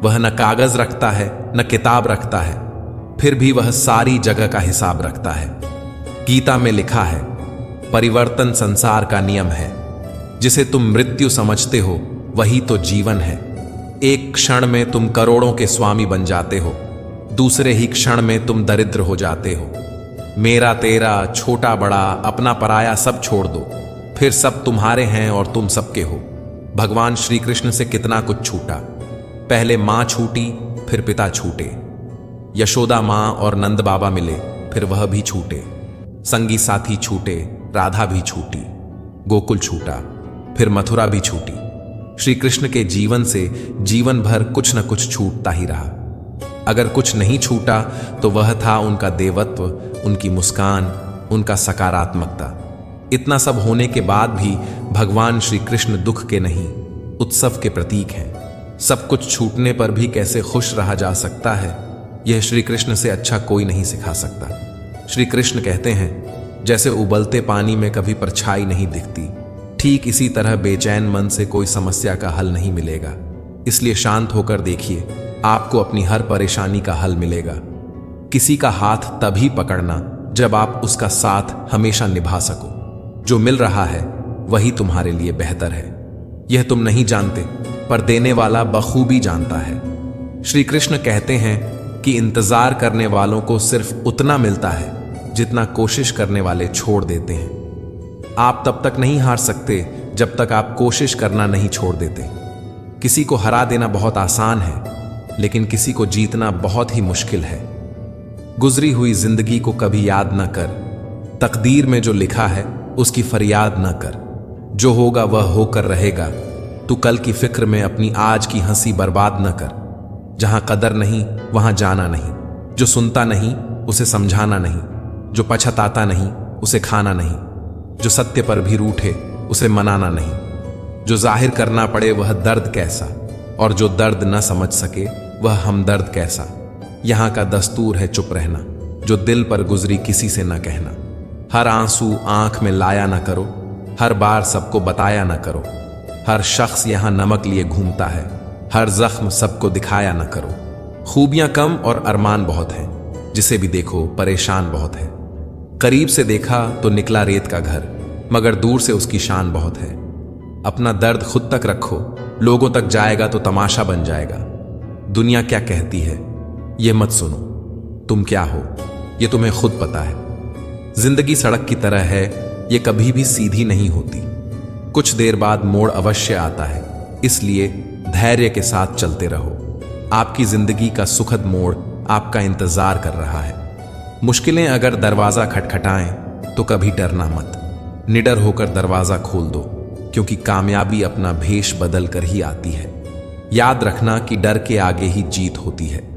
वह न कागज रखता है न किताब रखता है, फिर भी वह सारी जगह का हिसाब रखता है। गीता में लिखा है, परिवर्तन संसार का नियम है, जिसे तुम मृत्यु समझते हो वही तो जीवन है। एक क्षण में तुम करोड़ों के स्वामी बन जाते हो, दूसरे ही क्षण में तुम दरिद्र हो जाते हो। मेरा तेरा, छोटा बड़ा, अपना पराया सब छोड़ दो, फिर सब तुम्हारे हैं और तुम सबके हो। भगवान श्री कृष्ण से कितना कुछ छूटा। पहले मां छूटी, फिर पिता छूटे, यशोदा मां और नंद बाबा मिले, फिर वह भी छूटे। संगी साथी छूटे, राधा भी छूटी, गोकुल छूटा, फिर मथुरा भी छूटी। श्री कृष्ण के जीवन से जीवन भर कुछ न कुछ छूटता ही रहा। अगर कुछ नहीं छूटा तो वह था उनका देवत्व, उनकी मुस्कान, उनका सकारात्मकता। इतना सब होने के बाद भी भगवान श्री कृष्ण दुख के नहीं, उत्सव के प्रतीक हैं। सब कुछ छूटने पर भी कैसे खुश रहा जा सकता है, यह श्री कृष्ण से अच्छा कोई नहीं सिखा सकता। श्री कृष्ण कहते हैं, जैसे उबलते पानी में कभी परछाई नहीं दिखती, ठीक इसी तरह बेचैन मन से कोई समस्या का हल नहीं मिलेगा। इसलिए शांत होकर देखिए, आपको अपनी हर परेशानी का हल मिलेगा। किसी का हाथ तभी पकड़ना जब आप उसका साथ हमेशा निभा सको। जो मिल रहा है वही तुम्हारे लिए बेहतर है। यह तुम नहीं जानते, पर देने वाला बखूबी जानता है। श्री कृष्ण कहते हैं कि इंतजार करने वालों को सिर्फ उतना मिलता है जितना कोशिश करने वाले छोड़ देते हैं। आप तब तक नहीं हार सकते जब तक आप कोशिश करना नहीं छोड़ देते। किसी को हरा देना बहुत आसान है, लेकिन किसी को जीतना बहुत ही मुश्किल है। गुजरी हुई जिंदगी को कभी याद न कर, तकदीर में जो लिखा है उसकी फरियाद न कर। जो होगा वह होकर रहेगा, तू कल की फिक्र में अपनी आज की हंसी बर्बाद न कर। जहां कदर नहीं वहां जाना नहीं, जो सुनता नहीं उसे समझाना नहीं, जो पछताता नहीं उसे खाना नहीं, जो सत्य पर भी रूठे उसे मनाना नहीं। जो जाहिर करना पड़े वह दर्द कैसा, और जो दर्द न समझ सके वह हमदर्द कैसा। यहां का दस्तूर है चुप रहना, जो दिल पर गुजरी किसी से न कहना। हर आंसू आंख में लाया न करो, हर बार सबको बताया न करो। हर शख्स यहां नमक लिए घूमता है, हर जख्म सबको दिखाया न करो। खूबियां कम और अरमान बहुत हैं, जिसे भी देखो परेशान बहुत है। करीब से देखा तो निकला रेत का घर, मगर दूर से उसकी शान बहुत है। अपना दर्द खुद तक रखो, लोगों तक जाएगा तो तमाशा बन जाएगा। दुनिया क्या कहती है यह मत सुनो, तुम क्या हो यह तुम्हें खुद पता है। जिंदगी सड़क की तरह है, यह कभी भी सीधी नहीं होती। कुछ देर बाद मोड़ अवश्य आता है, इसलिए धैर्य के साथ चलते रहो। आपकी जिंदगी का सुखद मोड़ आपका इंतजार कर रहा है। मुश्किलें अगर दरवाजा खटखटाएं तो कभी डरना मत, निडर होकर दरवाजा खोल दो, क्योंकि कामयाबी अपना भेष बदल कर ही आती है। याद रखना कि डर के आगे ही जीत होती है।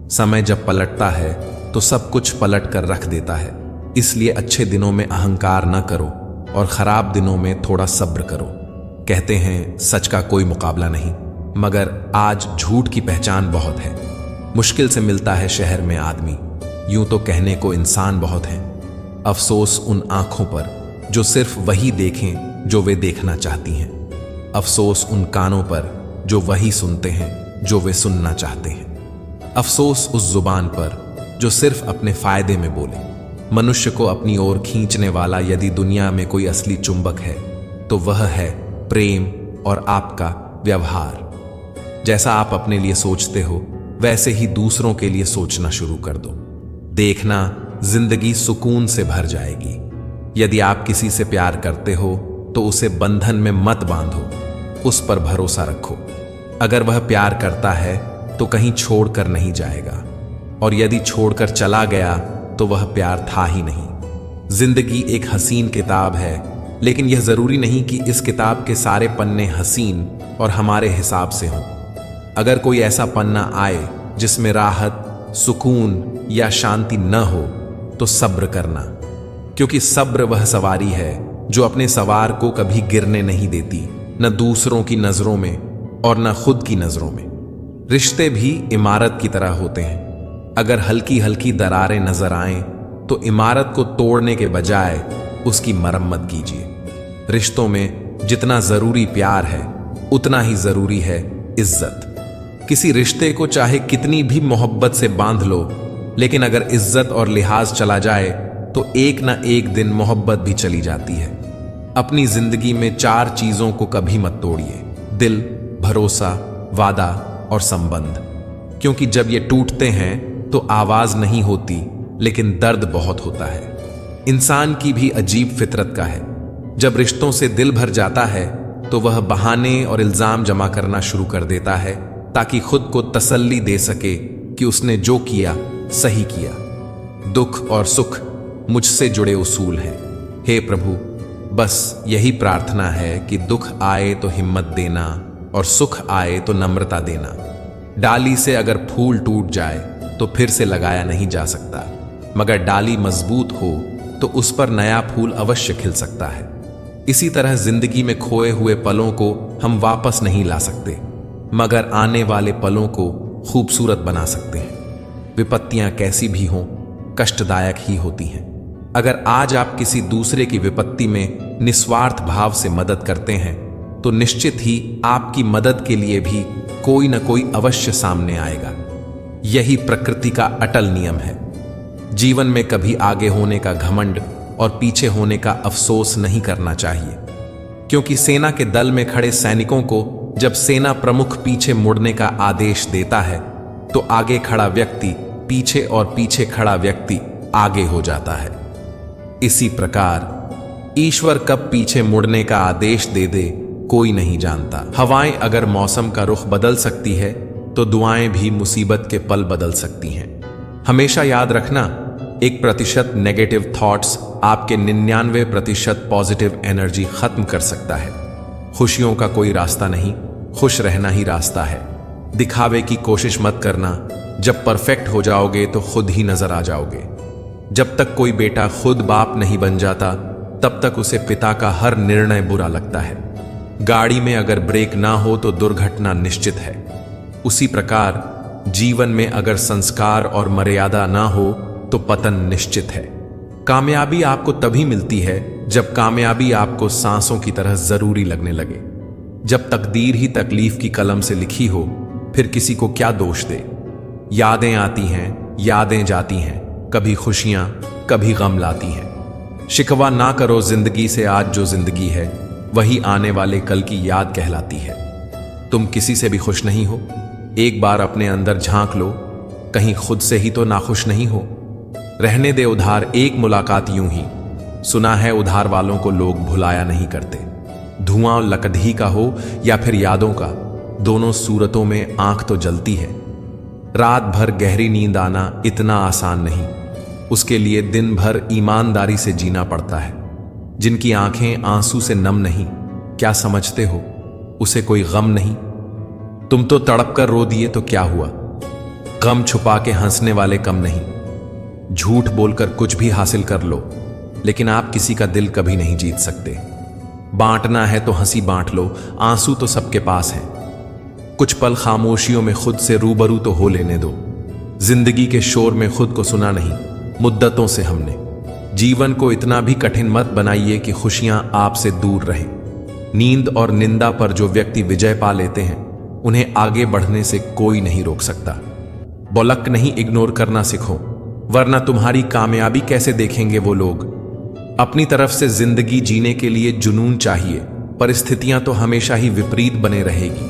समय जब पलटता है तो सब कुछ पलट कर रख देता है। इसलिए अच्छे दिनों में अहंकार न करो और खराब दिनों में थोड़ा सब्र करो। कहते हैं सच का कोई मुकाबला नहीं, मगर आज झूठ की पहचान बहुत है। मुश्किल से मिलता है शहर में आदमी, यूं तो कहने को इंसान बहुत हैं। अफसोस उन आंखों पर जो सिर्फ वही देखें जो वे देखना चाहती हैं। अफसोस उन कानों पर जो वही सुनते हैं जो वे सुनना चाहते हैं। अफसोस उस जुबान पर जो सिर्फ अपने फायदे में बोले। मनुष्य को अपनी ओर खींचने वाला यदि दुनिया में कोई असली चुंबक है तो वह है प्रेम और आपका व्यवहार। जैसा आप अपने लिए सोचते हो वैसे ही दूसरों के लिए सोचना शुरू कर दो। देखना जिंदगी सुकून से भर जाएगी। यदि आप किसी से प्यार करते हो तो उसे बंधन में मत बांधो, उस पर भरोसा रखो। अगर वह प्यार करता है तो कहीं छोड़कर नहीं जाएगा, और यदि छोड़कर चला गया तो वह प्यार था ही नहीं। जिंदगी एक हसीन किताब है, लेकिन यह जरूरी नहीं कि इस किताब के सारे पन्ने हसीन और हमारे हिसाब से हों। अगर कोई ऐसा पन्ना आए जिसमें राहत, सुकून या शांति न हो तो सब्र करना, क्योंकि सब्र वह सवारी है जो अपने सवार को कभी गिरने नहीं देती, न दूसरों की नजरों में और न खुद की नजरों में। रिश्ते भी इमारत की तरह होते हैं। अगर हल्की हल्की दरारें नजर आएं तो इमारत को तोड़ने के बजाय उसकी मरम्मत कीजिए। रिश्तों में जितना जरूरी प्यार है उतना ही जरूरी है इज्जत। किसी रिश्ते को चाहे कितनी भी मोहब्बत से बांध लो, लेकिन अगर इज्जत और लिहाज चला जाए तो एक ना एक दिन मोहब्बत भी चली जाती है। अपनी जिंदगी में 4 चीजों को कभी मत तोड़िए: दिल, भरोसा, वादा और संबंध। क्योंकि जब ये टूटते हैं तो आवाज नहीं होती, लेकिन दर्द बहुत होता है। इंसान की भी अजीब फितरत का है, जब रिश्तों से दिल भर जाता है तो वह बहाने और इल्जाम जमा करना शुरू कर देता है ताकि खुद को तसल्ली दे सके कि उसने जो किया सही किया। दुख और सुख मुझसे जुड़े उसूल हैं। हे प्रभु, बस यही प्रार्थना है कि दुख आए तो हिम्मत देना और सुख आए तो नम्रता देना। डाली से अगर फूल टूट जाए तो फिर से लगाया नहीं जा सकता, मगर डाली मजबूत हो तो उस पर नया फूल अवश्य खिल सकता है। इसी तरह जिंदगी में खोए हुए पलों को हम वापस नहीं ला सकते, मगर आने वाले पलों को खूबसूरत बना सकते हैं। विपत्तियां कैसी भी हों, कष्टदायक ही होती हैं। अगर आज आप किसी दूसरे की विपत्ति में निस्वार्थ भाव से मदद करते हैं तो निश्चित ही आपकी मदद के लिए भी कोई न कोई अवश्य सामने आएगा। यही प्रकृति का अटल नियम है। जीवन में कभी आगे होने का घमंड और पीछे होने का अफसोस नहीं करना चाहिए, क्योंकि सेना के दल में खड़े सैनिकों को जब सेना प्रमुख पीछे मुड़ने का आदेश देता है तो आगे खड़ा व्यक्ति पीछे और पीछे खड़ा व्यक्ति आगे हो जाता है। इसी प्रकार ईश्वर कब पीछे मुड़ने का आदेश दे दे कोई नहीं जानता। हवाएं अगर मौसम का रुख बदल सकती है तो दुआएं भी मुसीबत के पल बदल सकती हैं। हमेशा याद रखना, 1% नेगेटिव थॉट्स आपके 99% पॉजिटिव एनर्जी खत्म कर सकता है। खुशियों का कोई रास्ता नहीं, खुश रहना ही रास्ता है। दिखावे की कोशिश मत करना, जब परफेक्ट हो जाओगे तो खुद ही नजर आ जाओगे। जब तक कोई बेटा खुद बाप नहीं बन जाता तब तक उसे पिता का हर निर्णय बुरा लगता है। गाड़ी में अगर ब्रेक ना हो तो दुर्घटना निश्चित है। उसी प्रकार जीवन में अगर संस्कार और मर्यादा ना हो तो पतन निश्चित है। कामयाबी आपको तभी मिलती है जब कामयाबी आपको सांसों की तरह जरूरी लगने लगे। जब तकदीर ही तकलीफ की कलम से लिखी हो, फिर किसी को क्या दोष दे। यादें आती हैं, यादें जाती हैं, कभी खुशियां कभी गम लाती हैं। शिकवा ना करो जिंदगी से, आज जो जिंदगी है वही आने वाले कल की याद कहलाती है। तुम किसी से भी खुश नहीं हो, एक बार अपने अंदर झांक लो, कहीं खुद से ही तो नाखुश नहीं हो। रहने दे उधार एक मुलाकात यूं ही, सुना है उधार वालों को लोग भुलाया नहीं करते। धुआं और लकड़ी का हो या फिर यादों का, दोनों सूरतों में आंख तो जलती है। रात भर गहरी नींद आना इतना आसान नहीं, उसके लिए दिन भर ईमानदारी से जीना पड़ता है। जिनकी आंखें आंसू से नम नहीं, क्या समझते हो उसे कोई गम नहीं। तुम तो तड़प कर रो दिए तो क्या हुआ, गम छुपा के हंसने वाले कम नहीं। झूठ बोलकर कुछ भी हासिल कर लो, लेकिन आप किसी का दिल कभी नहीं जीत सकते। बांटना है तो हंसी बांट लो, आंसू तो सबके पास है। कुछ पल खामोशियों में खुद से रूबरू तो हो लेने दो। जिंदगी के शोर में खुद को सुना नहीं, मुद्दतों से हमने। जीवन को इतना भी कठिन मत बनाइए कि खुशियां आपसे दूर रहें। नींद और निंदा पर जो व्यक्ति विजय पा लेते हैं उन्हें आगे बढ़ने से कोई नहीं रोक सकता। बोलक नहीं इग्नोर करना सीखो, वरना तुम्हारी कामयाबी कैसे देखेंगे वो लोग। अपनी तरफ से जिंदगी जीने के लिए जुनून चाहिए, परिस्थितियां तो हमेशा ही विपरीत बने रहेगी।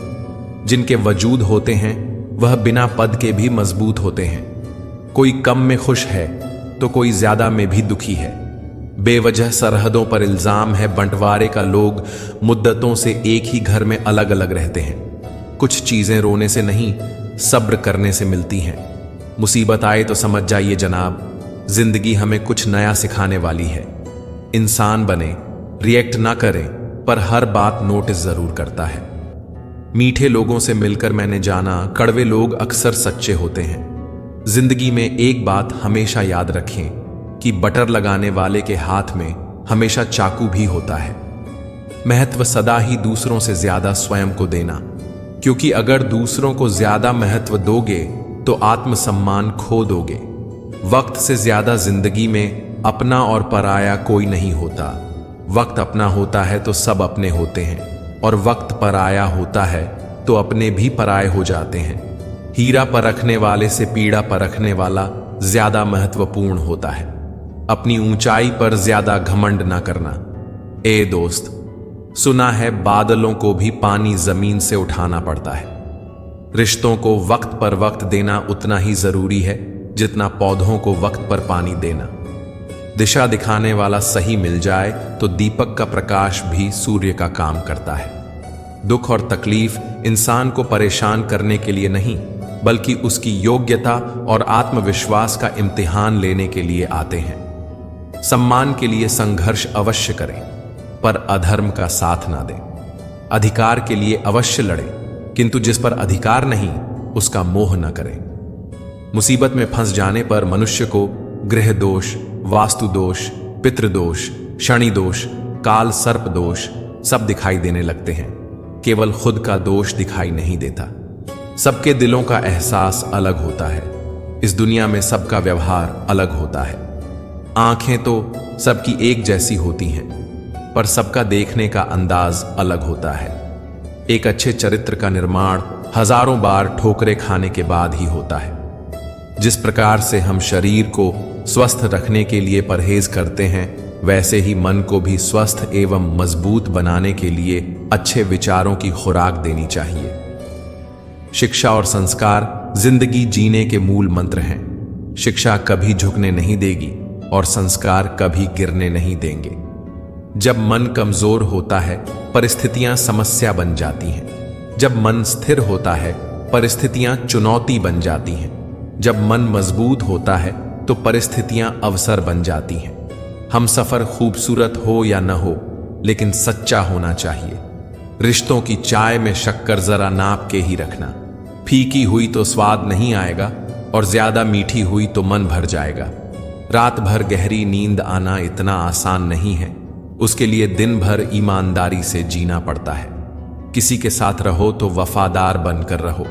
जिनके वजूद होते हैं वह बिना पद के भी मजबूत होते हैं। कोई कम में खुश है तो कोई ज्यादा में भी दुखी है। बेवजह सरहदों पर इल्जाम है बंटवारे का, लोग मुद्दतों से एक ही घर में अलग अलग रहते हैं। कुछ चीजें रोने से नहीं, सब्र करने से मिलती हैं। मुसीबत आए तो समझ जाइए जनाब, जिंदगी हमें कुछ नया सिखाने वाली है। इंसान बने, रिएक्ट ना करें, पर हर बात नोटिस जरूर करता है। मीठे लोगों से मिलकर मैंने जाना, कड़वे लोग अक्सर सच्चे होते हैं। जिंदगी में एक बात हमेशा याद रखें कि बटर लगाने वाले के हाथ में हमेशा चाकू भी होता है। महत्व सदा ही दूसरों से ज्यादा स्वयं को देना, क्योंकि अगर दूसरों को ज्यादा महत्व दोगे तो आत्मसम्मान खो दोगे। वक्त से ज्यादा जिंदगी में अपना और पराया कोई नहीं होता। वक्त अपना होता है तो सब अपने होते हैं, और वक्त पराया होता है तो अपने भी पराये हो जाते हैं। हीरा परखने वाले से पीड़ा परखने वाला ज्यादा महत्वपूर्ण होता है। अपनी ऊंचाई पर ज्यादा घमंड ना करना। ए दोस्त, सुना है बादलों को भी पानी जमीन से उठाना पड़ता है। रिश्तों को वक्त पर वक्त देना उतना ही जरूरी है जितना पौधों को वक्त पर पानी देना। दिशा दिखाने वाला सही मिल जाए तो दीपक का प्रकाश भी सूर्य का काम करता है। दुख और तकलीफ इंसान को परेशान करने के लिए नहीं, बल्कि उसकी योग्यता और आत्मविश्वास का इम्तिहान लेने के लिए आते हैं। सम्मान के लिए संघर्ष अवश्य करें, पर अधर्म का साथ ना दें। अधिकार के लिए अवश्य लड़ें, किंतु जिस पर अधिकार नहीं उसका मोह न करें। मुसीबत में फंस जाने पर मनुष्य को गृह दोष, वास्तु दोष, पितृदोष, शनि दोष, काल सर्प दोष सब दिखाई देने लगते हैं। केवल खुद का दोष दिखाई नहीं देता। सबके दिलों का एहसास अलग होता है। इस दुनिया में सबका व्यवहार अलग होता है। आंखें तो सबकी एक जैसी होती हैं, पर सबका देखने का अंदाज अलग होता है। एक अच्छे चरित्र का निर्माण हजारों बार ठोकरें खाने के बाद ही होता है। जिस प्रकार से हम शरीर को स्वस्थ रखने के लिए परहेज करते हैं, वैसे ही मन को भी स्वस्थ एवं मजबूत बनाने के लिए अच्छे विचारों की खुराक देनी चाहिए। शिक्षा और संस्कार जिंदगी जीने के मूल मंत्र हैं। शिक्षा कभी झुकने नहीं देगी और संस्कार कभी गिरने नहीं देंगे। जब मन कमजोर होता है, परिस्थितियां समस्या बन जाती हैं। जब मन स्थिर होता है, परिस्थितियां चुनौती बन जाती हैं। जब मन मजबूत होता है तो परिस्थितियां अवसर बन जाती हैं। हम सफर खूबसूरत हो या न हो, लेकिन सच्चा होना चाहिए। रिश्तों की चाय में शक्कर जरा नाप के ही रखना। फीकी हुई तो स्वाद नहीं आएगा और ज्यादा मीठी हुई तो मन भर जाएगा। रात भर गहरी नींद आना इतना आसान नहीं है। उसके लिए दिन भर ईमानदारी से जीना पड़ता है। किसी के साथ रहो तो वफादार बनकर रहो।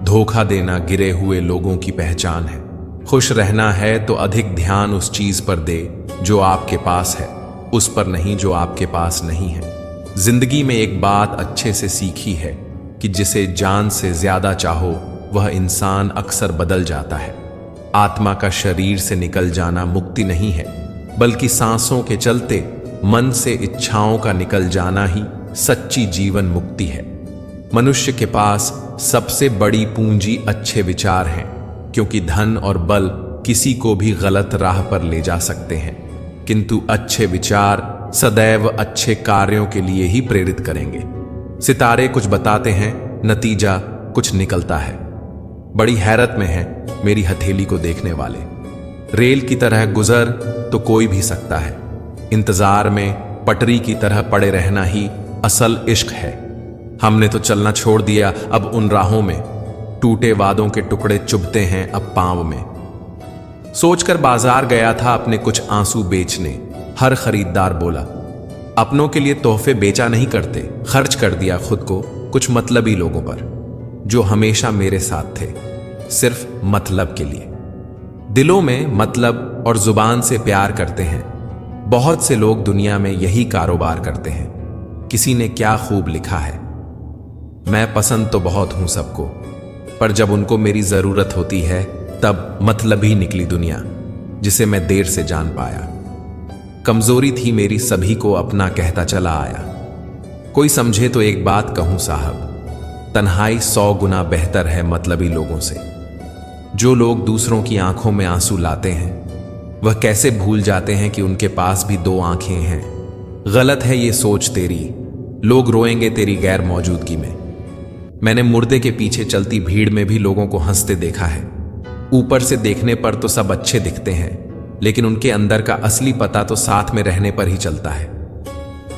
धोखा देना गिरे हुए लोगों की पहचान है। खुश रहना है तो अधिक ध्यान उस चीज पर दे जो आपके पास है, उस पर नहीं जो आपके पास नहीं है। जिंदगी में एक बात अच्छे से सीखी है कि जिसे जान से ज्यादा चाहो वह इंसान अक्सर बदल जाता है। आत्मा का शरीर से निकल जाना मुक्ति नहीं है, बल्कि सांसों के चलते मन से इच्छाओं का निकल जाना ही सच्ची जीवन मुक्ति है। मनुष्य के पास सबसे बड़ी पूंजी अच्छे विचार हैं, क्योंकि धन और बल किसी को भी गलत राह पर ले जा सकते हैं, किंतु अच्छे विचार सदैव अच्छे कार्यों के लिए ही प्रेरित करेंगे। सितारे कुछ बताते हैं, नतीजा कुछ निकलता है। बड़ी हैरत में है मेरी हथेली को देखने वाले। रेल की तरह गुजर तो कोई भी सकता है। इंतजार में पटरी की तरह पड़े रहना ही असल इश्क है। हमने तो चलना छोड़ दिया अब उन राहों में। टूटे वादों के टुकड़े चुभते हैं अब पांव में। सोचकर बाजार गया था अपने कुछ आंसू बेचने। हर खरीदार बोला, अपनों के लिए तोहफे बेचा नहीं करते, खर्च कर दिया खुद को कुछ मतलबी लोगों पर, जो हमेशा मेरे साथ थे, सिर्फ मतलब के लिए। दिलों में मतलब और जुबान से प्यार करते हैं। बहुत से लोग दुनिया में यही कारोबार करते हैं। किसी ने क्या खूब लिखा है, मैं पसंद तो बहुत हूं सबको, पर जब उनको मेरी जरूरत होती है तब मतलबी निकली दुनिया, जिसे मैं देर से जान पाया। कमजोरी थी मेरी, सभी को अपना कहता चला आया। कोई समझे तो एक बात कहूं साहब, तन्हाई 100 गुना बेहतर है मतलबी लोगों से। जो लोग दूसरों की आंखों में आंसू लाते हैं, वह कैसे भूल जाते हैं कि उनके पास भी 2 आंखें हैं। गलत है ये सोच तेरी, लोग रोएंगे तेरी गैर मौजूदगी में। मैंने मुर्दे के पीछे चलती भीड़ में भी लोगों को हंसते देखा है। ऊपर से देखने पर तो सब अच्छे दिखते हैं, लेकिन उनके अंदर का असली पता तो साथ में रहने पर ही चलता है।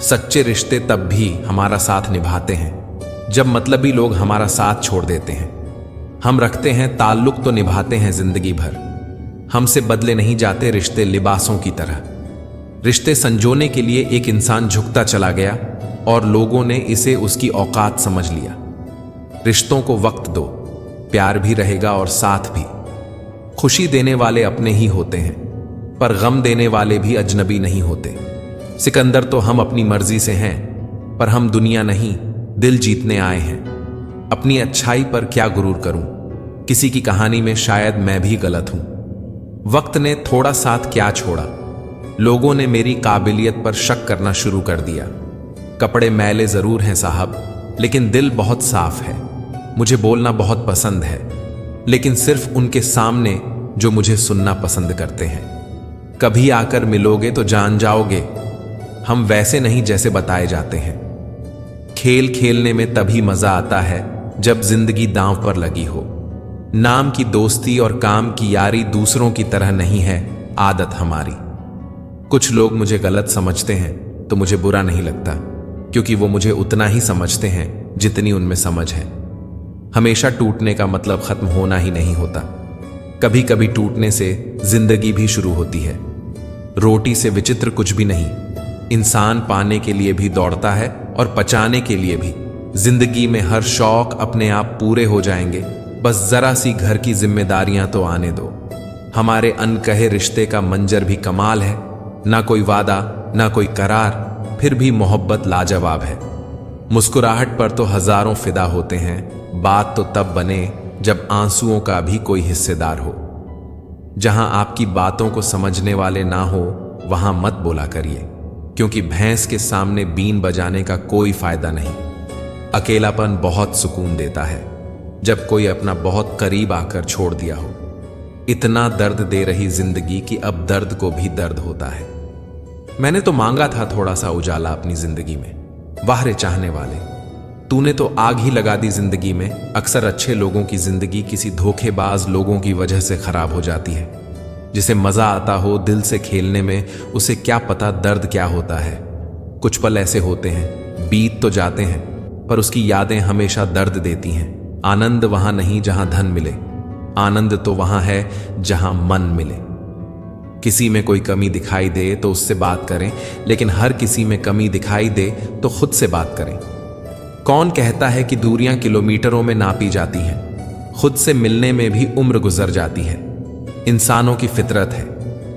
सच्चे रिश्ते तब भी हमारा साथ निभाते हैं जब मतलबी लोग हमारा साथ छोड़ देते हैं। हम रखते हैं ताल्लुक तो निभाते हैं जिंदगी भर। हमसे बदले नहीं जाते रिश्ते लिबासों की तरह। रिश्ते संजोने के लिए एक इंसान झुकता चला गया और लोगों ने इसे उसकी औकात समझ लिया। रिश्तों को वक्त दो, प्यार भी रहेगा और साथ भी। खुशी देने वाले अपने ही होते हैं, पर गम देने वाले भी अजनबी नहीं होते। सिकंदर तो हम अपनी मर्जी से हैं, पर हम दुनिया नहीं दिल जीतने आए हैं। अपनी अच्छाई पर क्या गुरूर करूं, किसी की कहानी में शायद मैं भी गलत हूं। वक्त ने थोड़ा साथ क्या छोड़ा, लोगों ने मेरी काबिलियत पर शक करना शुरू कर दिया। कपड़े मैले जरूर हैं साहब, लेकिन दिल बहुत साफ है। मुझे बोलना बहुत पसंद है, लेकिन सिर्फ उनके सामने जो मुझे सुनना पसंद करते हैं। कभी आकर मिलोगे तो जान जाओगे, हम वैसे नहीं जैसे बताए जाते हैं। खेल खेलने में तभी मजा आता है जब जिंदगी दांव पर लगी हो। नाम की दोस्ती और काम की यारी दूसरों की तरह नहीं है, आदत हमारी। कुछ लोग मुझे गलत समझते हैं तो मुझे बुरा नहीं लगता, क्योंकि वो मुझे उतना ही समझते हैं जितनी उनमें समझ है। हमेशा टूटने का मतलब खत्म होना ही नहीं होता। कभी कभी टूटने से जिंदगी भी शुरू होती है। रोटी से विचित्र कुछ भी नहीं। इंसान पाने के लिए भी दौड़ता है और पचाने के लिए भी। जिंदगी में हर शौक अपने आप पूरे हो जाएंगे, बस जरा सी घर की जिम्मेदारियां तो आने दो। हमारे अनकहे रिश्ते का मंजर भी कमाल है, ना कोई वादा ना कोई करार, फिर भी मोहब्बत लाजवाब है। मुस्कुराहट पर तो हजारों फिदा होते हैं, बात तो तब बने जब आंसुओं का भी कोई हिस्सेदार हो। जहां आपकी बातों को समझने वाले ना हो वहां मत बोला करिए, क्योंकि भैंस के सामने बीन बजाने का कोई फायदा नहीं। अकेलापन बहुत सुकून देता है जब कोई अपना बहुत करीब आकर छोड़ दिया हो। इतना दर्द दे रही जिंदगी कि अब दर्द को भी दर्द होता है। मैंने तो मांगा था थोड़ा सा उजाला अपनी जिंदगी में। वाह रे चाहने वाले, तूने तो आग ही लगा दी जिंदगी में। अक्सर अच्छे लोगों की जिंदगी किसी धोखेबाज लोगों की वजह से खराब हो जाती है। जिसे मजा आता हो दिल से खेलने में, उसे क्या पता दर्द क्या होता है। कुछ पल ऐसे होते हैं, बीत तो जाते हैं, पर उसकी यादें हमेशा दर्द देती हैं। आनंद वहां नहीं जहां धन मिले, आनंद तो वहां है जहां मन मिले। किसी में कोई कमी दिखाई दे तो उससे बात करें, लेकिन हर किसी में कमी दिखाई दे तो खुद से बात करें। कौन कहता है कि दूरियां किलोमीटरों में नापी जाती हैं? खुद से मिलने में भी उम्र गुजर जाती है। इंसानों की फितरत है,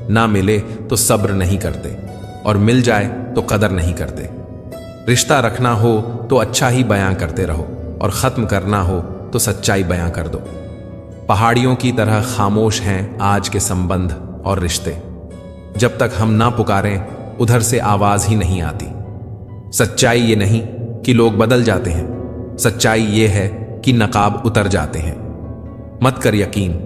ना मिले तो सब्र नहीं करते, और मिल जाए तो कदर नहीं करते। रिश्ता रखना हो तो अच्छा ही बयां करते रहो, और खत्म करना हो तो सच्चाई बयां कर दो। पहाड़ियों की तरह खामोश हैं आज के संबंध और रिश्ते। जब तक हम ना पुकारें उधर से आवाज ही नहीं आती। सच्चाई ये नहीं कि लोग बदल जाते हैं, सच्चाई ये है कि नकाब उतर जाते हैं। मत कर यकीन,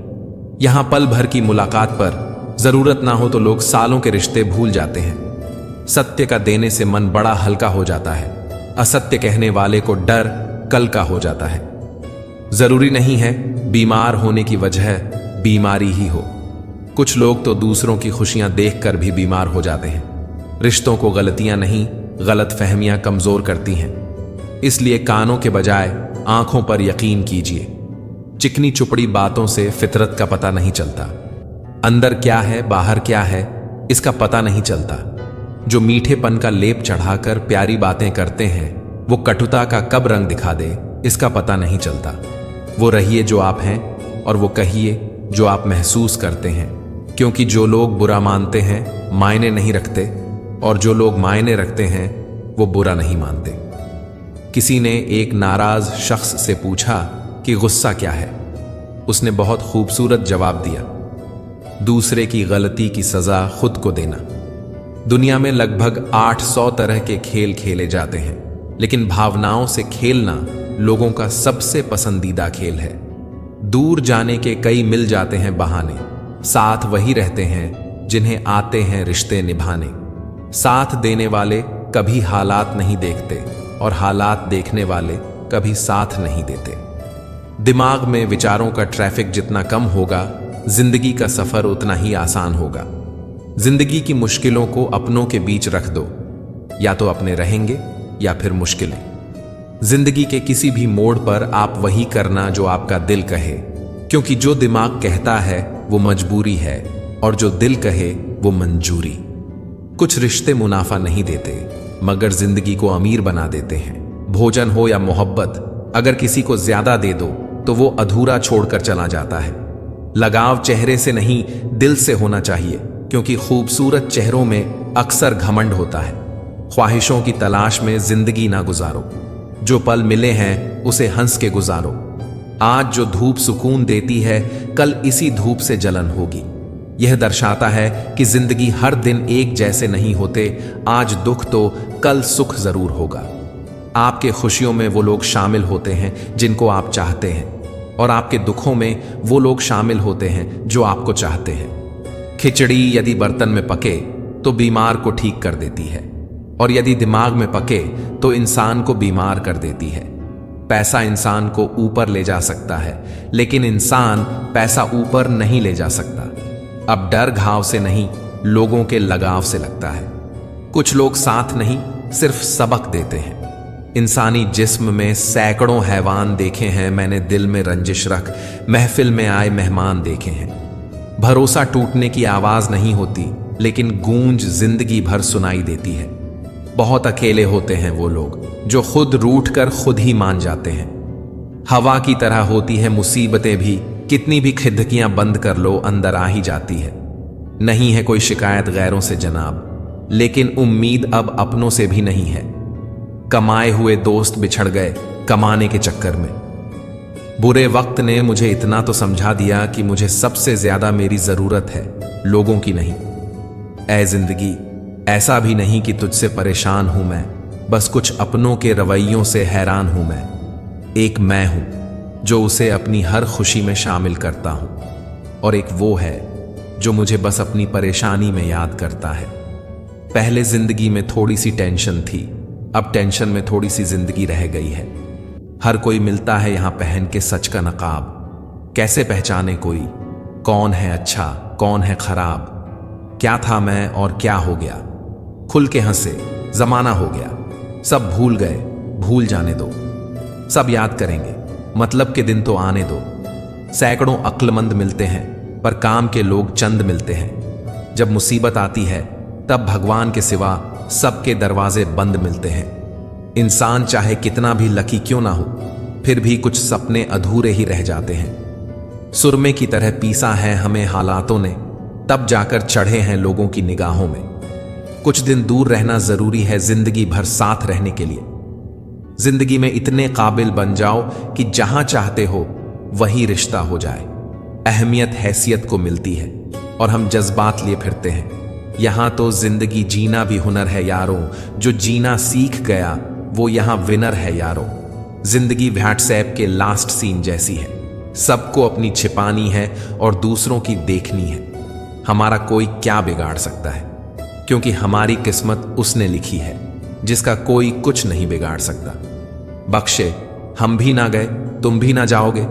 यहां पल भर की मुलाकात पर जरूरत ना हो तो लोग सालों के रिश्ते भूल जाते हैं। सत्य का देने से मन बड़ा हल्का हो जाता है, असत्य कहने वाले को डर कल का हो जाता है। जरूरी नहीं है बीमार होने की वजह बीमारी ही हो। कुछ लोग तो दूसरों की खुशियां देखकर भी बीमार हो जाते हैं। रिश्तों को गलतियां नहीं, गलत फहमियां कमजोर करती हैं। इसलिए कानों के बजाय आंखों पर यकीन कीजिए। चिकनी चुपड़ी बातों से फितरत का पता नहीं चलता। अंदर क्या है बाहर क्या है इसका पता नहीं चलता। जो मीठेपन का लेप चढ़ाकर प्यारी बातें करते हैं, वो कटुता का कब रंग दिखा दे इसका पता नहीं चलता। वो रहिए जो आप हैं, और वो कहिए जो आप महसूस करते हैं, क्योंकि जो लोग बुरा मानते हैं मायने नहीं रखते, और जो लोग मायने रखते हैं वो बुरा नहीं मानते। किसी ने एक नाराज शख्स से पूछा कि गुस्सा क्या है। उसने बहुत खूबसूरत जवाब दिया, दूसरे की गलती की सजा खुद को देना। दुनिया में लगभग 800 तरह के खेल खेले जाते हैं, लेकिन भावनाओं से खेलना लोगों का सबसे पसंदीदा खेल है। दूर जाने के कई मिल जाते हैं बहाने, साथ वही रहते हैं जिन्हें आते हैं रिश्ते निभाने। साथ देने वाले कभी हालात नहीं देखते, और हालात देखने वाले कभी साथ नहीं देते। दिमाग में विचारों का ट्रैफिक जितना कम होगा, जिंदगी का सफर उतना ही आसान होगा। जिंदगी की मुश्किलों को अपनों के बीच रख दो, या तो अपने रहेंगे या फिर मुश्किलें। जिंदगी के किसी भी मोड़ पर आप वही करना जो आपका दिल कहे, क्योंकि जो दिमाग कहता है वो मजबूरी है, और जो दिल कहे वो मंजूरी। कुछ रिश्ते मुनाफा नहीं देते, मगर जिंदगी को अमीर बना देते हैं। भोजन हो या मोहब्बत, अगर किसी को ज्यादा दे दो तो वो अधूरा छोड़कर चला जाता है। लगाव चेहरे से नहीं दिल से होना चाहिए, क्योंकि खूबसूरत चेहरों में अक्सर घमंड होता है। ख्वाहिशों की तलाश में जिंदगी ना गुजारो, जो पल मिले हैं उसे हंस के गुजारो। आज जो धूप सुकून देती है, कल इसी धूप से जलन होगी। यह दर्शाता है कि जिंदगी हर दिन एक जैसे नहीं होते। आज दुख तो कल सुख जरूर होगा। आपके खुशियों में वो लोग शामिल होते हैं जिनको आप चाहते हैं, और आपके दुखों में वो लोग शामिल होते हैं जो आपको चाहते हैं। खिचड़ी यदि बर्तन में पके तो बीमार को ठीक कर देती है, और यदि दिमाग में पके तो इंसान को बीमार कर देती है। पैसा इंसान को ऊपर ले जा सकता है, लेकिन इंसान पैसा ऊपर नहीं ले जा सकता। अब डर घाव से नहीं, लोगों के लगाव से लगता है। कुछ लोग साथ नहीं, सिर्फ सबक देते हैं। इंसानी जिस्म में सैकड़ों हैवान देखे हैं मैंने, दिल में रंजिश रख महफिल में आए मेहमान देखे हैं। भरोसा टूटने की आवाज नहीं होती, लेकिन गूंज जिंदगी भर सुनाई देती है। बहुत अकेले होते हैं वो लोग जो खुद रूठ कर खुद ही मान जाते हैं। हवा की तरह होती है मुसीबतें भी, कितनी भी खिड़कियां बंद कर लो अंदर आ ही जाती है। नहीं है कोई शिकायत गैरों से जनाब, लेकिन उम्मीद अब अपनों से भी नहीं है। कमाए हुए दोस्त बिछड़ गए कमाने के चक्कर में। बुरे वक्त ने मुझे इतना तो समझा दिया कि मुझे सबसे ज्यादा मेरी जरूरत है, लोगों की नहीं। ऐ जिंदगी, ऐसा भी नहीं कि तुझसे परेशान हूं मैं, बस कुछ अपनों के रवैयों से हैरान हूं मैं। एक मैं हूं जो उसे अपनी हर खुशी में शामिल करता हूं, और एक वो है जो मुझे बस अपनी परेशानी में याद करता है। पहले जिंदगी में थोड़ी सी टेंशन थी, अब टेंशन में थोड़ी सी जिंदगी रह गई है। हर कोई मिलता है यहां पहन के सच का नकाब। कैसे पहचाने कोई कौन है अच्छा कौन है खराब? क्या था मैं और क्या हो गया? खुल के हंसे, जमाना हो गया। सब भूल गए, भूल जाने दो। सब याद करेंगे, मतलब के दिन तो आने दो। सैकड़ों अक्लमंद मिलते हैं, पर काम के लोग चंद मिलते हैं। जब मुसीबत आती है तब भगवान के सिवा सबके दरवाजे बंद मिलते हैं। इंसान चाहे कितना भी लकी क्यों ना हो, फिर भी कुछ सपने अधूरे ही रह जाते हैं। सुरमे की तरह पीसा है हमें हालातों ने, तब जाकर चढ़े हैं लोगों की निगाहों में। कुछ दिन दूर रहना जरूरी है जिंदगी भर साथ रहने के लिए। जिंदगी में इतने काबिल बन जाओ कि जहां चाहते हो वही रिश्ता हो जाए। अहमियत हैसियत को मिलती है और हम जज्बात लिए फिरते हैं। यहां तो जिंदगी जीना भी हुनर है यारों, जो जीना सीख गया वो यहां विनर है यारों। जिंदगी व्हाट्सएप के लास्ट सीन जैसी है, सबको अपनी छिपानी है और दूसरों की देखनी है। हमारा कोई क्या बिगाड़ सकता है, क्योंकि हमारी किस्मत उसने लिखी है जिसका कोई कुछ नहीं बिगाड़ सकता। बख्शे हम भी ना गए तुम भी ना जाओगे।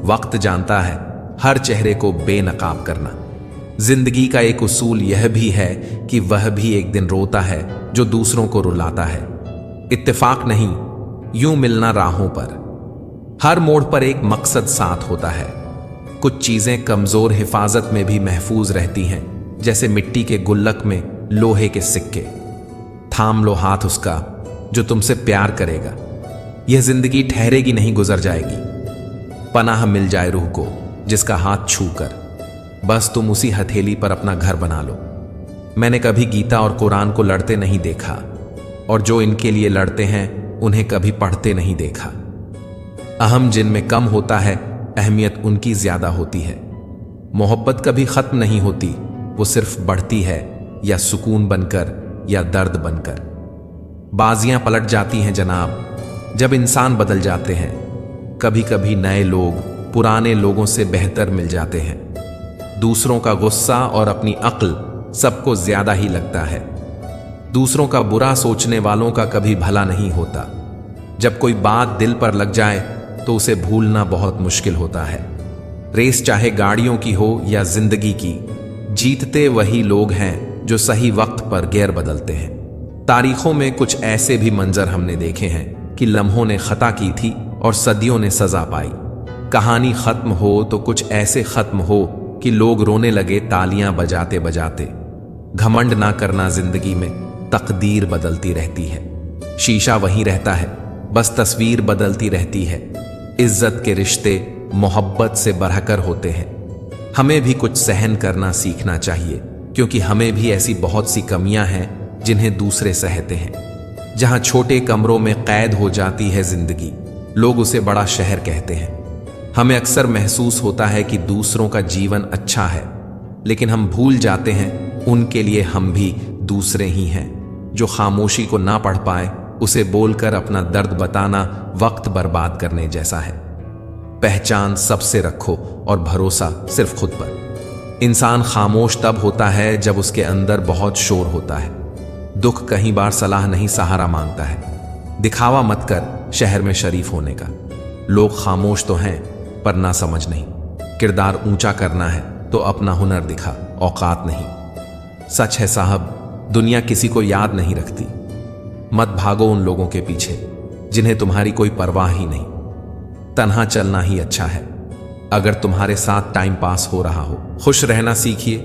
वक्त जानता है हर चेहरे को बेनकाब करना। जिंदगी का एक उसूल यह भी है कि वह भी एक दिन रोता है जो दूसरों को रुलाता है। इत्तेफाक नहीं, यूं मिलना राहों पर। हर मोड़ पर एक मकसद साथ होता है। कुछ चीजें कमजोर हिफाजत में भी महफूज रहती हैं, जैसे मिट्टी के गुल्लक में लोहे के सिक्के। थाम लो हाथ उसका जो तुमसे प्यार करेगा। यह जिंदगी ठहरेगी नहीं, गुजर जाएगी। पनाह मिल जाए रूह को जिसका हाथ छूकर, बस तुम उसी हथेली पर अपना घर बना लो। मैंने कभी गीता और कुरान को लड़ते नहीं देखा, और जो इनके लिए लड़ते हैं उन्हें कभी पढ़ते नहीं देखा। अहम जिनमें कम होता है, अहमियत उनकी ज्यादा होती है। मोहब्बत कभी खत्म नहीं होती, वो सिर्फ बढ़ती है, या सुकून बनकर या दर्द बनकर। बाजियां पलट जाती हैं जनाब जब इंसान बदल जाते हैं। कभी कभी नए लोग पुराने लोगों से बेहतर मिल जाते हैं। दूसरों का गुस्सा और अपनी अक्ल सबको ज्यादा ही लगता है। दूसरों का बुरा सोचने वालों का कभी भला नहीं होता। जब कोई बात दिल पर लग जाए तो उसे भूलना बहुत मुश्किल होता है। रेस चाहे गाड़ियों की हो या जिंदगी की, जीतते वही लोग हैं जो सही वक्त पर गियर बदलते हैं। तारीखों में कुछ ऐसे भी मंजर हमने देखे हैं कि लम्हों ने खता की थी और सदियों ने सजा पाई। कहानी खत्म हो तो कुछ ऐसे खत्म हो कि लोग रोने लगे तालियां बजाते बजाते। घमंड ना करना जिंदगी में, तकदीर बदलती रहती है। शीशा वहीं रहता है, बस तस्वीर बदलती रहती है। इज्जत के रिश्ते मोहब्बत से बढ़कर होते हैं। हमें भी कुछ सहन करना सीखना चाहिए, क्योंकि हमें भी ऐसी बहुत सी कमियां हैं जिन्हें दूसरे सहते हैं। जहां छोटे कमरों में कैद हो जाती है जिंदगी, लोग उसे बड़ा शहर कहते हैं। हमें अक्सर महसूस होता है कि दूसरों का जीवन अच्छा है, लेकिन हम भूल जाते हैं उनके लिए हम भी दूसरे ही हैं। जो खामोशी को ना पढ़ पाए उसे बोलकर अपना दर्द बताना वक्त बर्बाद करने जैसा है। पहचान सबसे रखो और भरोसा सिर्फ खुद पर। इंसान खामोश तब होता है जब उसके अंदर बहुत शोर होता है। दुख कई बार सलाह नहीं सहारा मांगता है। दिखावा मत कर शहर में शरीफ होने का। लोग खामोश तो हैं पर ना समझ नहीं। किरदार ऊंचा करना है तो अपना हुनर दिखा, औकात नहीं। सच है साहब, दुनिया किसी को याद नहीं रखती। मत भागो उन लोगों के पीछे जिन्हें तुम्हारी कोई परवाह ही नहीं। तन्हा चलना ही अच्छा है। अगर तुम्हारे साथ टाइम पास हो रहा हो, खुश रहना सीखिए।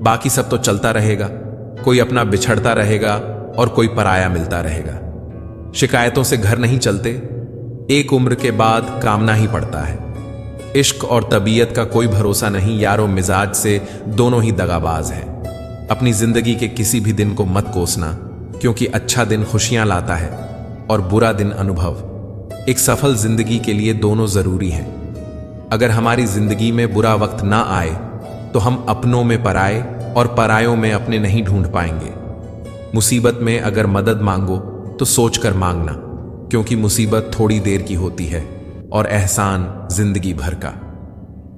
बाकी सब तो चलता रहेगा। कोई अपना बिछड़ता रहेगा और कोई पराया मिलता रहेगा। शिकायतों से घर नहीं चलते। एक उम्र के बाद कामना ही पड़ता है। इश्क और तबीयत का कोई भरोसा नहीं। यारो मिजाज से दोनों ही दगाबाज हैं। अपनी जिंदगी के किसी भी दिन को मत कोसना, क्योंकि अच्छा दिन खुशियां लाता है और बुरा दिन अनुभव। एक सफल जिंदगी के लिए दोनों जरूरी हैं। अगर हमारी जिंदगी में बुरा वक्त ना आए तो हम अपनों में पराए और परायों में अपने नहीं ढूंढ पाएंगे। मुसीबत में अगर मदद मांगो तो सोचकर मांगना, क्योंकि मुसीबत थोड़ी देर की होती है और एहसान जिंदगी भर का।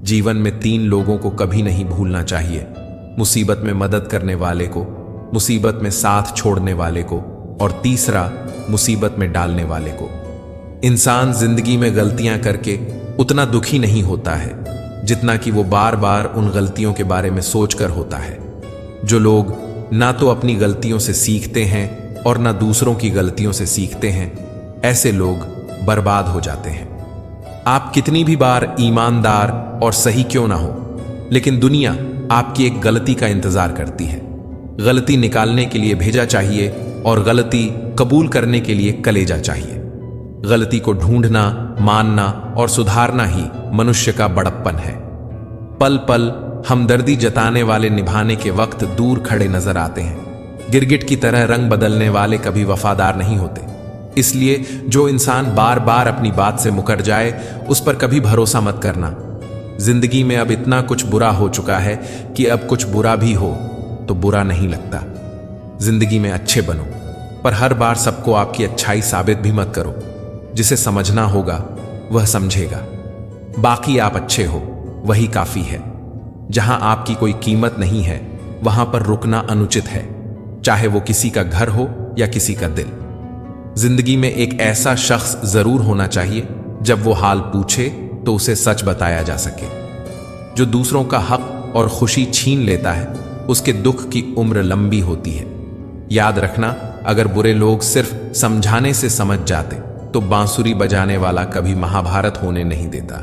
जीवन में 3 लोगों को कभी नहीं भूलना चाहिए: मुसीबत में मदद करने वाले को, मुसीबत में साथ छोड़ने वाले को, और तीसरा मुसीबत में डालने वाले को। इंसान जिंदगी में गलतियां करके उतना दुखी नहीं होता है जितना कि वो बार बार उन गलतियों के बारे में सोचकर होता है। जो लोग ना तो अपनी गलतियों से सीखते हैं और ना दूसरों की गलतियों से सीखते हैं, ऐसे लोग बर्बाद हो जाते हैं। आप कितनी भी बार ईमानदार और सही क्यों ना हो, लेकिन दुनिया आपकी एक गलती का इंतजार करती है। गलती निकालने के लिए भेजा चाहिए और गलती कबूल करने के लिए कलेजा चाहिए। गलती को ढूंढना, मानना और सुधारना ही मनुष्य का बड़प्पन है। पल पल हमदर्दी जताने वाले निभाने के वक्त दूर खड़े नजर आते हैं। गिरगिट की तरह रंग बदलने वाले कभी वफादार नहीं होते। इसलिए जो इंसान बार बार अपनी बात से मुकर जाए उस पर कभी भरोसा मत करना। जिंदगी में अब इतना कुछ बुरा हो चुका है कि अब कुछ बुरा भी हो तो बुरा नहीं लगता। जिंदगी में अच्छे बनो, पर हर बार सबको आपकी अच्छाई साबित भी मत करो। जिसे समझना होगा वह समझेगा। बाकी आप अच्छे हो वही काफी है। जहां आपकी कोई कीमत नहीं है वहां पर रुकना अनुचित है, चाहे वो किसी का घर हो या किसी का दिल। जिंदगी में एक ऐसा शख्स जरूर होना चाहिए जब वो हाल पूछे तो उसे सच बताया जा सके। जो दूसरों का हक और खुशी छीन लेता है उसके दुख की उम्र लंबी होती है। याद रखना, अगर बुरे लोग सिर्फ समझाने से समझ जाते तो बांसुरी बजाने वाला कभी महाभारत होने नहीं देता।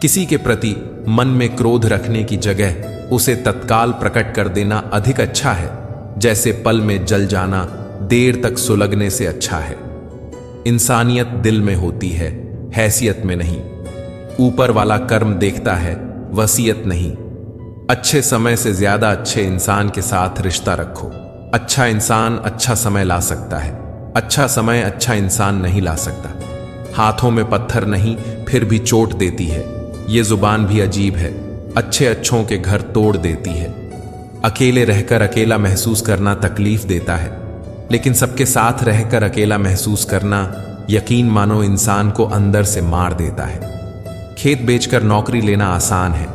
किसी के प्रति मन में क्रोध रखने की जगह उसे तत्काल प्रकट कर देना अधिक अच्छा है। जैसे पल में जल जाना देर तक सुलगने से अच्छा है। इंसानियत दिल में होती है, हैसियत में नहीं। ऊपर वाला कर्म देखता है, वसीयत नहीं। अच्छे समय से ज्यादा अच्छे इंसान के साथ रिश्ता रखो। अच्छा इंसान अच्छा समय ला सकता है, अच्छा समय अच्छा इंसान नहीं ला सकता। हाथों में पत्थर नहीं फिर भी चोट देती है। ये जुबान भी अजीब है, अच्छे अच्छों के घर तोड़ देती है। अकेले रहकर अकेला महसूस करना तकलीफ देता है, लेकिन सबके साथ रहकर अकेला महसूस करना यकीन मानो इंसान को अंदर से मार देता है। खेत बेचकर नौकरी लेना आसान है,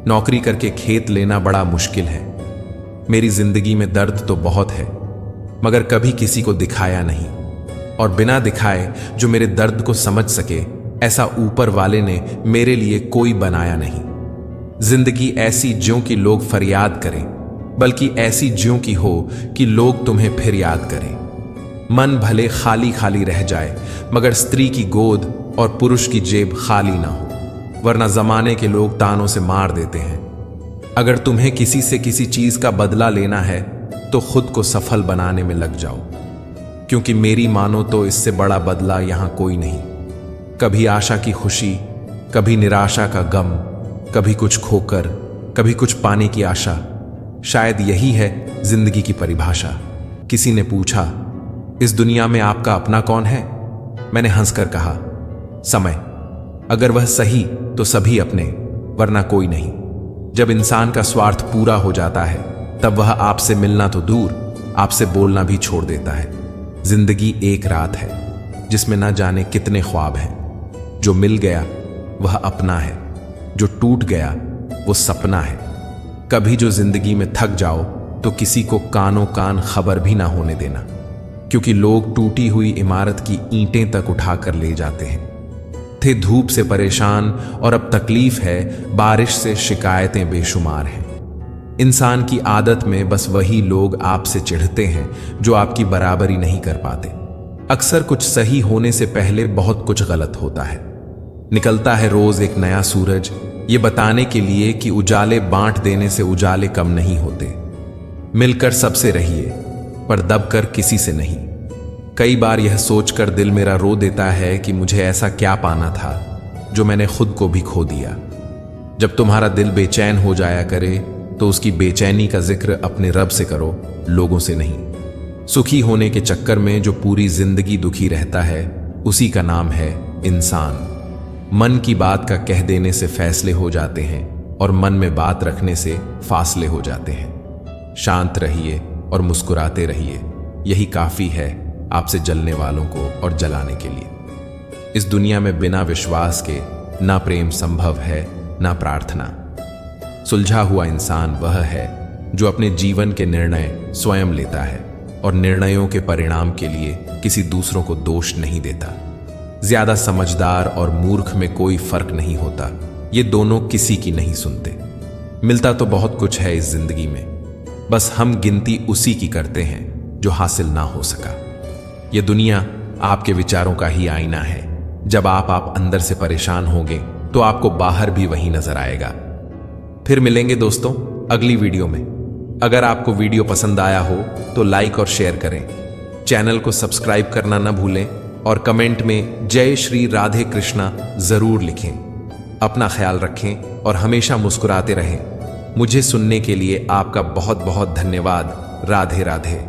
नौकरी करके खेत लेना बड़ा मुश्किल है। मेरी जिंदगी में दर्द तो बहुत है, मगर कभी किसी को दिखाया नहीं, और बिना दिखाए जो मेरे दर्द को समझ सके ऐसा ऊपर वाले ने मेरे लिए कोई बनाया नहीं। जिंदगी ऐसी ज्यों कि लोग फरियाद करें, बल्कि ऐसी ज्यों की हो कि लोग तुम्हें फिर याद करें। मन भले खाली खाली रह जाए, मगर स्त्री की गोद और पुरुष की जेब खाली ना हो, वरना जमाने के लोग तानों से मार देते हैं। अगर तुम्हें किसी से किसी चीज का बदला लेना है तो खुद को सफल बनाने में लग जाओ, क्योंकि मेरी मानो तो इससे बड़ा बदला यहां कोई नहीं। कभी आशा की खुशी, कभी निराशा का गम, कभी कुछ खोकर, कभी कुछ पाने की आशा। शायद यही है जिंदगी की परिभाषा। किसी ने पूछा, इस दुनिया में आपका अपना कौन है? मैंने हंसकर कहा, समय। अगर वह सही तो सभी अपने, वरना कोई नहीं। जब इंसान का स्वार्थ पूरा हो जाता है तब वह आपसे मिलना तो दूर, आपसे बोलना भी छोड़ देता है। जिंदगी एक रात है जिसमें ना जाने कितने ख्वाब हैं। जो मिल गया वह अपना है, जो टूट गया वो सपना है। कभी जो जिंदगी में थक जाओ तो किसी को कानों कान खबर भी ना होने देना, क्योंकि लोग टूटी हुई इमारत की ईंटें तक उठाकर ले जाते हैं। थे धूप से परेशान और अब तकलीफ है, बारिश से शिकायतें बेशुमार हैं। इंसान की आदत में बस वही लोग आपसे चिढ़ते हैं जो आपकी बराबरी नहीं कर पाते। अक्सर कुछ सही होने से पहले बहुत कुछ गलत होता है। निकलता है रोज एक नया सूरज, ये बताने के लिए कि उजाले बांट देने से उजाले कम नहीं होते। मिलकर सबसे रहिए पर दबकर किसी से नहीं। कई बार यह सोचकर दिल मेरा रो देता है कि मुझे ऐसा क्या पाना था जो मैंने खुद को भी खो दिया। जब तुम्हारा दिल बेचैन हो जाया करे तो उसकी बेचैनी का जिक्र अपने रब से करो, लोगों से नहीं। सुखी होने के चक्कर में जो पूरी जिंदगी दुखी रहता है उसी का नाम है इंसान। मन की बात का कह देने से फैसले हो जाते हैं और मन में बात रखने से फासले हो जाते हैं। शांत रहिए और मुस्कुराते रहिए, यही काफी है आपसे जलने वालों को और जलाने के लिए। इस दुनिया में बिना विश्वास के ना प्रेम संभव है ना प्रार्थना। सुलझा हुआ इंसान वह है जो अपने जीवन के निर्णय स्वयं लेता है और निर्णयों के परिणाम के लिए किसी दूसरों को दोष नहीं देता। ज्यादा समझदार और मूर्ख में कोई फर्क नहीं होता, ये दोनों किसी की नहीं सुनते। मिलता तो बहुत कुछ है इस जिंदगी में, बस हम गिनती उसी की करते हैं जो हासिल ना हो सका। ये दुनिया आपके विचारों का ही आईना है। जब आप अंदर से परेशान होंगे तो आपको बाहर भी वही नजर आएगा। फिर मिलेंगे दोस्तों अगली वीडियो में। अगर आपको वीडियो पसंद आया हो तो लाइक और शेयर करें, चैनल को सब्सक्राइब करना ना भूलें और कमेंट में जय श्री राधे कृष्णा जरूर लिखें। अपना ख्याल रखें और हमेशा मुस्कुराते रहें। मुझे सुनने के लिए आपका बहुत बहुत धन्यवाद। राधे राधे।